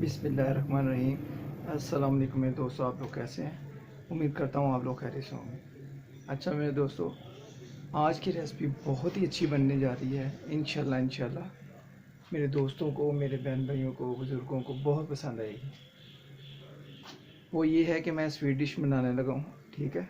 बिस्मिल्लाहिर्रहमानिर्रहीम। अस्सलाम वालेकुम मेरे दोस्तों, आप लोग कैसे हैं? उम्मीद करता हूँ आप लोग खैरियत से होंगे। अच्छा मेरे दोस्तों, आज की रेसिपी बहुत ही अच्छी बनने जा रही है। इंशाल्लाह मेरे दोस्तों को, मेरे बहन भाइयों को, बुज़ुर्गों को बहुत पसंद आएगी। वो ये है कि मैं स्वीट डिश बनाने लगा हूँ, ठीक है,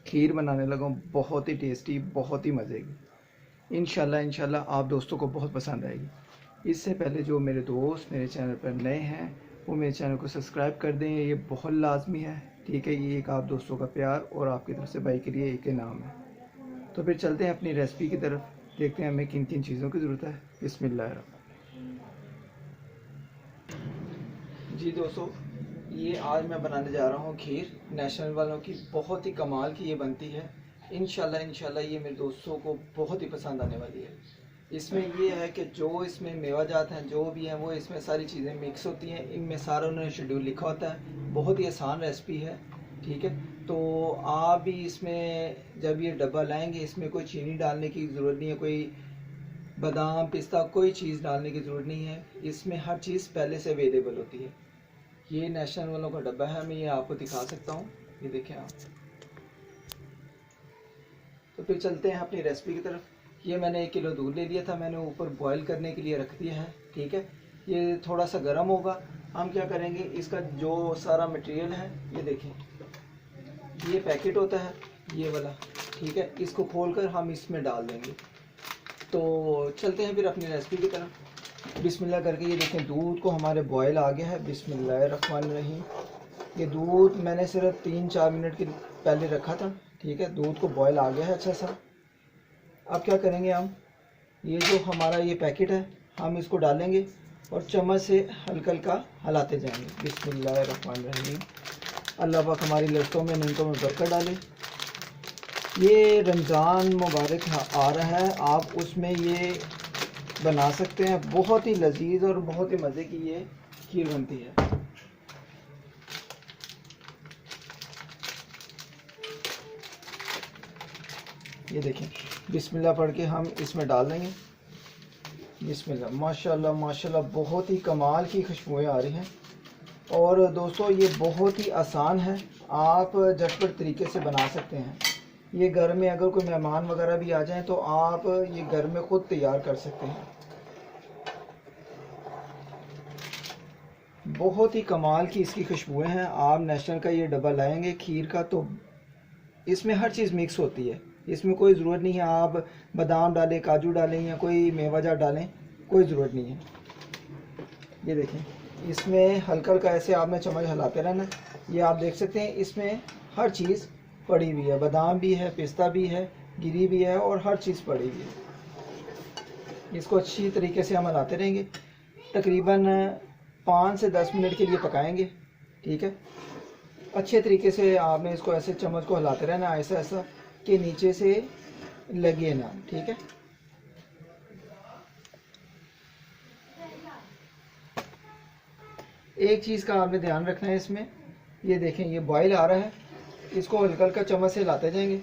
खीर बनाने लगा हूँ, बहुत ही टेस्टी, बहुत ही मज़े की। इंशाल्लाह आप दोस्तों को बहुत पसंद आएगी। इससे पहले जो मेरे दोस्त मेरे चैनल पर नए हैं वो मेरे चैनल को सब्सक्राइब कर दें, ये बहुत लाजमी है, ठीक है। ये एक आप दोस्तों का प्यार और आपकी तरफ से भाई के लिए एक इनाम है। तो फिर चलते हैं अपनी रेसिपी की तरफ, देखते हैं हमें किन किन चीज़ों की ज़रूरत है। बिस्मिल्लाह। जी दोस्तों, ये आज मैं बनाने जा रहा हूँ खीर। नेशनल वालों की बहुत ही कमाल की ये बनती है। इंशाल्लाह ये मेरे दोस्तों को बहुत ही पसंद आने वाली है। इसमें ये है कि जो इसमें मेवाजात हैं जो भी हैं वो इसमें सारी चीज़ें मिक्स होती हैं। इनमें सारा उन्होंने शेड्यूल लिखा होता है। बहुत ही आसान रेसिपी है, ठीक है। तो आप भी इसमें जब ये डब्बा लाएंगे इसमें कोई चीनी डालने की ज़रूरत नहीं है, कोई बादाम पिस्ता कोई चीज़ डालने की ज़रूरत नहीं है। इसमें हर चीज़ पहले से अवेलेबल होती है। ये नेशनल वालों का डब्बा है, मैं ये आपको दिखा सकता हूँ, ये देखें आप। तो फिर चलते हैं अपनी रेसिपी की तरफ। ये मैंने 1 किलो दूध ले लिया था, मैंने ऊपर बॉईल करने के लिए रख दिया है, ठीक है। ये थोड़ा सा गर्म होगा। हम क्या करेंगे, इसका जो सारा मटेरियल है ये देखें, ये पैकेट होता है ये वाला, ठीक है। इसको खोलकर हम इसमें डाल देंगे। तो चलते हैं फिर अपनी रेसिपी की तरफ। बिस्मिल्लाह करके ये देखें, दूध को हमारे बॉयल आ गया है। बिस्मिल्लाहिर्रहमानिर्रहीम। ये दूध मैंने सिर्फ 3-4 मिनट के पहले रखा था, ठीक है। दूध को बॉयल आ गया है अच्छा सा। अब क्या करेंगे हम, ये जो हमारा ये पैकेट है हम इसको डालेंगे और चम्मच से हल्का हल्का हलाते जाएंगे। बिस्मिल्लाहिर्रहमानिर्रहीम। अल्लाह पाक हमारी लफ्ज़ों में नियमतों में बरकत डाले। ये रमज़ान मुबारक आ रहा है, आप उसमें ये बना सकते हैं। बहुत ही लजीज और बहुत ही मज़े की ये खीर बनती है। ये देखें, बिस्मिल्लाह पढ़ के हम इसमें डाल देंगे। बिस्मिल्लाह। माशाल्लाह माशाल्लाह बहुत ही कमाल की खुशबुएं आ रही हैं। और दोस्तों ये बहुत ही आसान है, आप झटपट तरीके से बना सकते हैं। ये घर में अगर कोई मेहमान वगैरह भी आ जाएं तो आप ये घर में ख़ुद तैयार कर सकते हैं। बहुत ही कमाल की इसकी खुशबुएं हैं। आप नेशनल का ये डब्बा लाएंगे खीर का तो इसमें हर चीज़ मिक्स होती है। इसमें कोई ज़रूरत नहीं है आप बादाम डालें, काजू डालें या कोई मेवाजात डालें, कोई ज़रूरत नहीं है। ये देखें, इसमें हल्का हल्का ऐसे आपने चम्मच हिलाते रहना। ये आप देख सकते हैं इसमें हर चीज़ पड़ी हुई है, बादाम भी है, पिस्ता भी है, गिरी भी है और हर चीज़ पड़ी हुई है। इसको अच्छी तरीके से हम हिलाते रहेंगे। तकरीबन 5 से 10 मिनट के लिए पकाएंगे, ठीक है। अच्छे तरीके से आपने इसको ऐसे चम्मच को हिलाते रहना, ऐसा ऐसा कि नीचे से लगे ना, ठीक है। एक चीज़ का आपने ध्यान रखना है इसमें, ये देखें ये बॉईल आ रहा है, इसको हल्का हल्का चम्मच से हिलाते जाएंगे।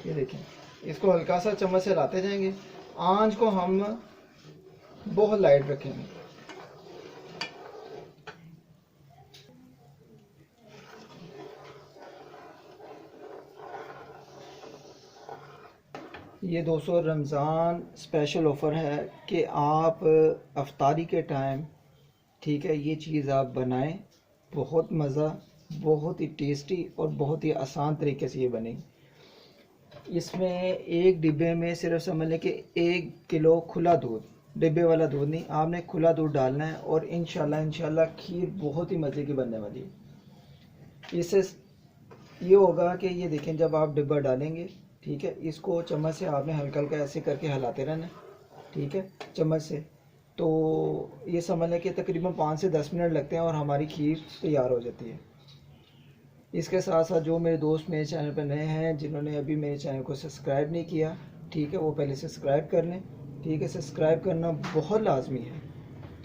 ये देखें, इसको हल्का सा चम्मच से हिलाते जाएंगे। आंच को हम बहुत लाइट रखेंगे। ये दोस्तों रमज़ान स्पेशल ऑफ़र है कि आप अफ्तारी के टाइम, ठीक है, ये चीज़ आप बनाएं। बहुत मज़ा, बहुत ही टेस्टी और बहुत ही आसान तरीके से ये बनेगी। इसमें एक डिब्बे में सिर्फ समझ लें कि 1 किलो खुला दूध, डिब्बे वाला दूध नहीं, आपने खुला दूध डालना है। और इंशाल्लाह खीर बहुत ही मज़े की बनने वाली है। इससे ये होगा कि ये देखें, जब आप डिब्बा डालेंगे, ठीक है, इसको चम्मच से आपने हल्का हल्का ऐसे करके हिलाते रहना, ठीक है, चम्मच से। तो ये समझ लें कि तकरीबन 5 से 10 मिनट लगते हैं और हमारी खीर तैयार हो जाती है। इसके साथ साथ जो मेरे दोस्त मेरे चैनल पर नए हैं, जिन्होंने अभी मेरे चैनल को सब्सक्राइब नहीं किया, ठीक है, वो पहले सब्सक्राइब कर लें, ठीक है। सब्सक्राइब करना बहुत लाजमी है,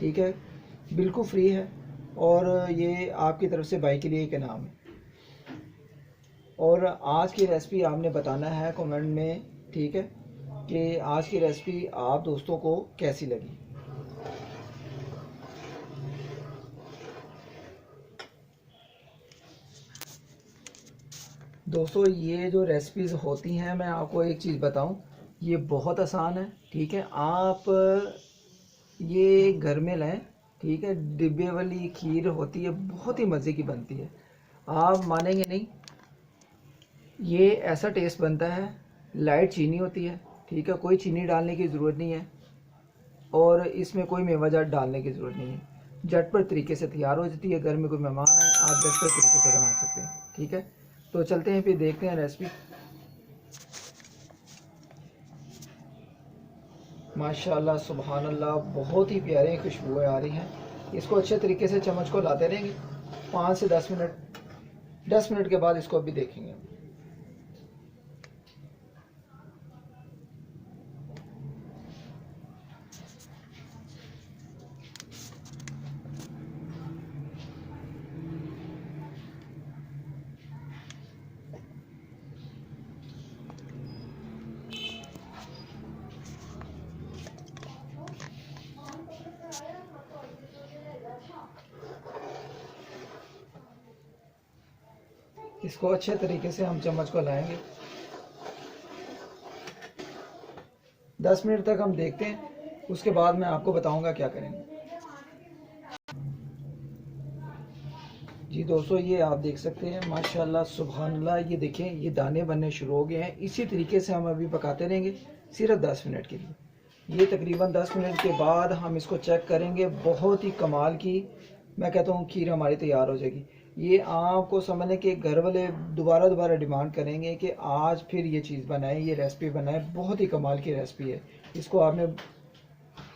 ठीक है, बिल्कुल फ्री है और ये आपकी तरफ से भाई के लिए एक इनाम है। और आज की रेसिपी आपने बताना है कमेंट में, ठीक है, कि आज की रेसिपी आप दोस्तों को कैसी लगी। दोस्तों ये जो रेसिपीज़ होती हैं, मैं आपको एक चीज़ बताऊं, ये बहुत आसान है। ठीक है, आप ये घर में लाएं। ठीक है, डिब्बे वाली खीर होती है, बहुत ही मज़े की बनती है, आप मानेंगे नहीं। ये ऐसा टेस्ट बनता है, लाइट चीनी होती है। ठीक है, कोई चीनी डालने की ज़रूरत नहीं है और इसमें कोई मेवाजात डालने की ज़रूरत नहीं है। झटपट तरीके से तैयार हो जाती है। घर में कोई मेहमान आए, आप झटपट तरीके से बना सकते हैं। ठीक है, तो चलते हैं फिर देखते हैं रेसिपी। माशाल्लाह सुभान अल्लाह, बहुत ही प्यारी खुशबुएं आ रही हैं। इसको अच्छे तरीके से चम्मच को लाते रहेंगे 5 से 10 मिनट। 10 मिनट के बाद इसको अभी देखेंगे। इसको अच्छे तरीके से हम चम्मच को लाएंगे। 10 मिनट तक हम देखते हैं, उसके बाद मैं आपको बताऊंगा क्या करेंगे। जी दोस्तों, ये आप देख सकते हैं माशाल्लाह सुभान अल्लाह, ये देखें, ये दाने बनने शुरू हो गए हैं। इसी तरीके से हम अभी पकाते रहेंगे सिर्फ 10 मिनट के लिए। ये तकरीबन 10 मिनट के बाद हम इसको चेक करेंगे। बहुत ही कमाल की, मैं कहता हूँ, खीर हमारी तैयार हो जाएगी। ये आपको समझने के घर वाले दोबारा दोबारा डिमांड करेंगे कि आज फिर ये चीज़ बनाएं, ये रेसिपी बनाएं। बहुत ही कमाल की रेसिपी है, इसको आपने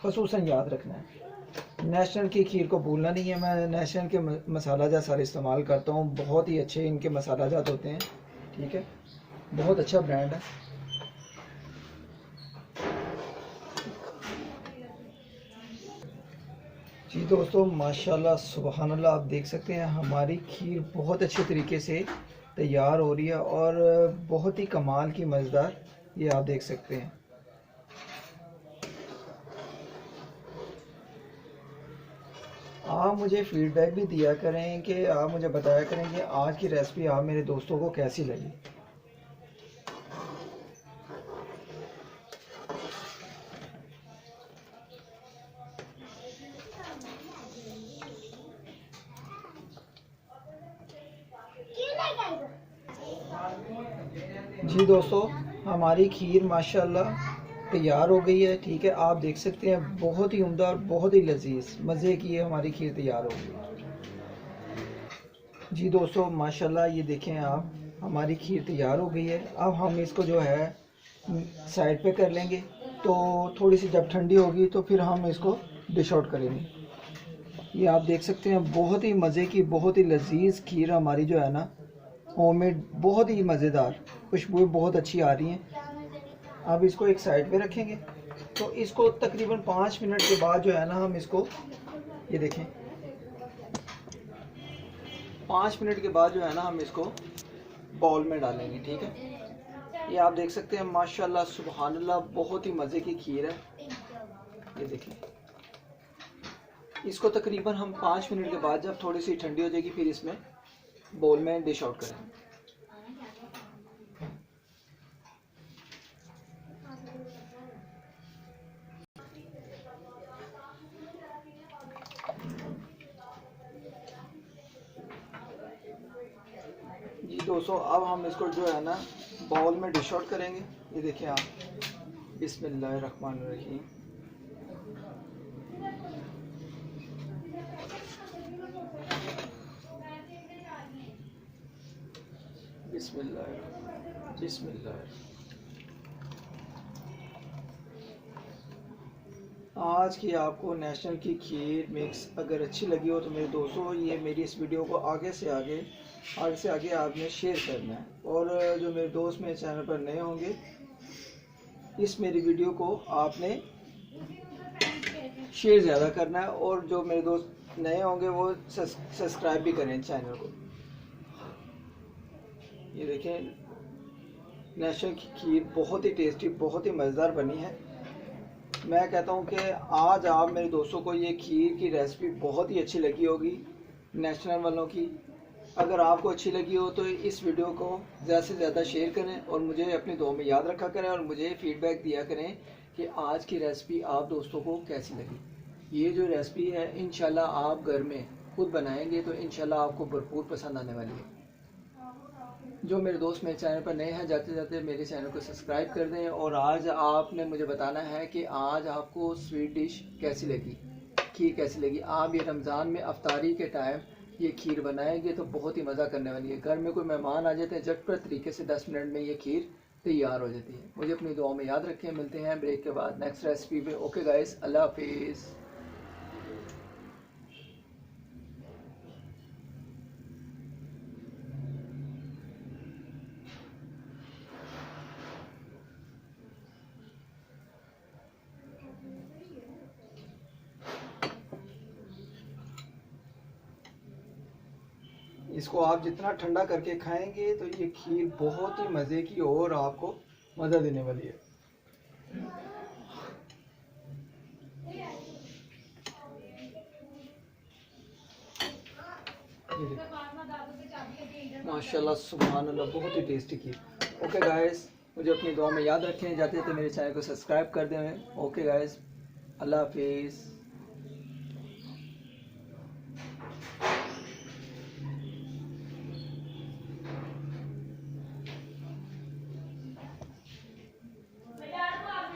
खसूसन याद रखना है। नेशनल की खीर को भूलना नहीं है। मैं नेशनल के मसाला जात सारे इस्तेमाल करता हूँ, बहुत ही अच्छे इनके मसाला जात होते हैं। ठीक है, बहुत अच्छा ब्रांड है। जी दोस्तों, माशाल्लाह सुभान अल्लाह, आप देख सकते हैं हमारी खीर बहुत अच्छे तरीके से तैयार हो रही है और बहुत ही कमाल की मज़ेदार, ये आप देख सकते हैं। आप मुझे फीडबैक भी दिया करें कि आप मुझे बताया करें कि आज की रेसिपी आप मेरे दोस्तों को कैसी लगी। जी दोस्तों, हमारी खीर माशाल्लाह तैयार हो गई है। ठीक है, आप देख सकते हैं बहुत ही उम्दा और बहुत ही लजीज मज़े की है हमारी खीर तैयार हो गई। जी दोस्तों, माशाल्लाह, ये देखें आप, हमारी खीर तैयार हो गई है। अब हम इसको जो है साइड पे कर लेंगे। तो थोड़ी सी जब ठंडी होगी तो फिर हम इसको डिश आउट करेंगे। ये आप देख सकते हैं बहुत ही मज़े की, बहुत ही लजीज खीर हमारी जो है ना, होममेड, बहुत ही मज़ेदार, खुशबू बहुत अच्छी आ रही हैं। अब इसको एक साइड पे रखेंगे। तो इसको तकरीबन 5 मिनट के बाद जो है ना, हम इसको, ये देखें, 5 मिनट के बाद जो है ना, हम इसको बाउल में डालेंगे। ठीक है, ये आप देख सकते हैं माशाल्लाह सुभान अल्लाह, बहुत ही मज़े की खीर है। ये देखें, इसको तकरीबन हम 5 मिनट के बाद जब थोड़ी सी ठंडी हो जाएगी फिर इसमें बाउल में डिश आउट करेंगे। जी दोस्तों, अब हम इसको जो है ना बाउल में डिश आउट करेंगे। ये देखें आप, बिस्मिल्लाहिर्रहमानिर्रहीम। बिस्मिल्लाह बिस्मिल्लाह। आज की आपको नेशनल की खीर मिक्स अगर अच्छी लगी हो तो मेरे दोस्तों, ये मेरी इस वीडियो को आगे से आगे आपने शेयर करना है। और जो मेरे दोस्त मेरे चैनल पर नए होंगे, इस मेरी वीडियो को आपने शेयर ज़्यादा करना है। और जो मेरे दोस्त नए होंगे वो सब्सक्राइब भी करें चैनल को। ये देखें, नेशनल की खीर बहुत ही टेस्टी, बहुत ही मज़ेदार बनी है। मैं कहता हूँ कि आज आप मेरे दोस्तों को ये खीर की रेसिपी बहुत ही अच्छी लगी होगी नेशनल वालों की। अगर आपको अच्छी लगी हो तो इस वीडियो को ज़्यादा से ज़्यादा शेयर करें और मुझे अपनी दुआ में याद रखा करें और मुझे फीडबैक दिया करें कि आज की रेसिपी आप दोस्तों को कैसी लगी। ये जो रेसिपी है इंशाल्लाह आप घर में खुद बनाएंगे तो इंशाल्लाह आपको भरपूर पसंद आने वाली है। जो मेरे दोस्त मेरे चैनल पर नए हैं, जाते जाते मेरे चैनल को सब्सक्राइब कर दें। और आज आपने मुझे बताना है कि आज आपको स्वीट डिश कैसी लगी, खीर कैसी लगी। आप ये रमज़ान में अफ्तारी के टाइम ये खीर बनाएंगे तो बहुत ही मज़ा करने वाली है। घर में कोई मेहमान आ जाते हैं, झटपट तरीके से 10 मिनट में ये खीर तैयार हो जाती है। मुझे अपनी दुआ में याद रखें। मिलते हैं ब्रेक के बाद नेक्स्ट रेसिपी पे। ओके गाइस, अल्लाह हाफिज़। इसको आप जितना ठंडा करके खाएंगे तो ये खीर बहुत ही मज़े की और आपको मज़ा देने वाली है। माशाल्लाह सुभान अल्लाह, बहुत ही टेस्टी खीर। ओके गाइस, मुझे अपनी दुआ में याद रखें। जाते जाते मेरे चैनल को सब्सक्राइब कर दें। ओके गाइस, अल्लाह हाफिज़।